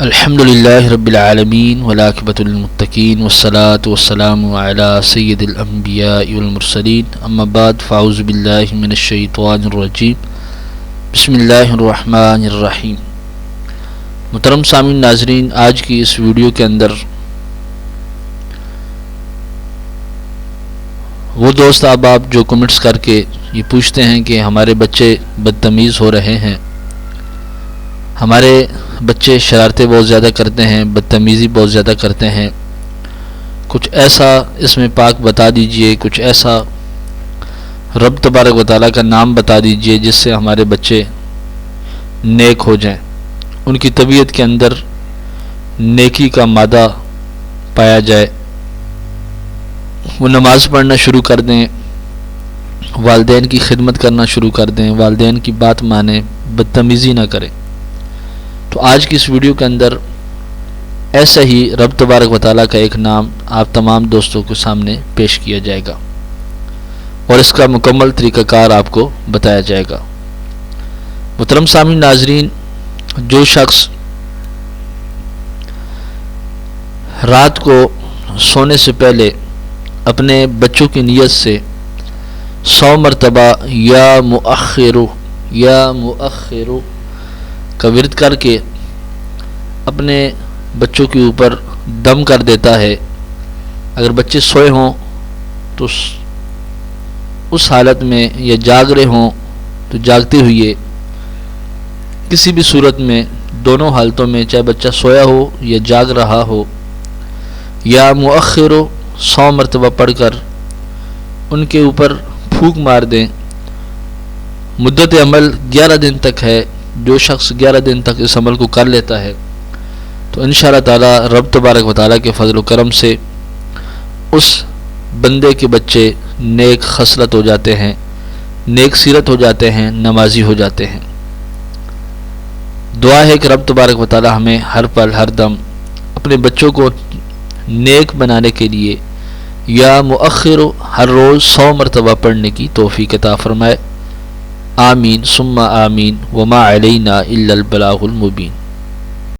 الحمد للہ رب العالمین والعاقبۃ للمتقین والصلاة والسلام علی سید الانبیاء والمرسلین اما بعد فاعوذ باللہ من الشیطان الرجیم بسم اللہ الرحمن الرحیم۔ محترم سامعین ناظرین، آج کی اس ویڈیو کے اندر وہ دوست احباب جو کمنٹس کر کے یہ پوچھتے ہیں کہ ہمارے بچے بدتمیز ہو رہے ہیں، ہمارے بچے شرارتیں بہت زیادہ کرتے ہیں، بدتمیزی بہت زیادہ کرتے ہیں، کچھ ایسا اس میں پاک بتا دیجئے، کچھ ایسا رب تبارک و تعالیٰ کا نام بتا دیجئے جس سے ہمارے بچے نیک ہو جائیں، ان کی طبیعت کے اندر نیکی کا مادہ پایا جائے، وہ نماز پڑھنا شروع کر دیں، والدین کی خدمت کرنا شروع کر دیں، والدین کی بات مانیں، بدتمیزی نہ کریں۔ تو آج کی اس ویڈیو کے اندر ایسا ہی رب تبارک و تعالیٰ کا ایک نام آپ تمام دوستوں کے سامنے پیش کیا جائے گا اور اس کا مکمل طریقہ کار آپ کو بتایا جائے گا۔ محترم سامعین ناظرین، جو شخص رات کو سونے سے پہلے اپنے بچوں کی نیت سے 100 مرتبہ یا مؤخرو کا ورد کر کے اپنے بچوں کے اوپر دم کر دیتا ہے، اگر بچے سوئے ہوں تو اس حالت میں یا جاگ رہے ہوں تو جاگتے ہوئے کسی بھی صورت میں، دونوں حالتوں میں، چاہے بچہ سویا ہو یا جاگ رہا ہو، یا مؤخرو 100 مرتبہ پڑھ کر ان کے اوپر پھونک مار دیں۔ مدت عمل 11 دن تک ہے، جو شخص 11 دن تک اس عمل کو کر لیتا ہے تو انشاءاللہ تعالی رب تبارک و تعالیٰ کے فضل و کرم سے اس بندے کے بچے نیک خصلت ہو جاتے ہیں، نیک سیرت ہو جاتے ہیں، نمازی ہو جاتے ہیں۔ دعا ہے کہ رب تبارک و تعالیٰ ہمیں ہر پل ہر دم اپنے بچوں کو نیک بنانے کے لیے یا مؤخر ہر روز 100 مرتبہ پڑھنے کی توفیق عطا فرمائے۔ آمین ثم آمین، وما علینا الا البلاغ المبین۔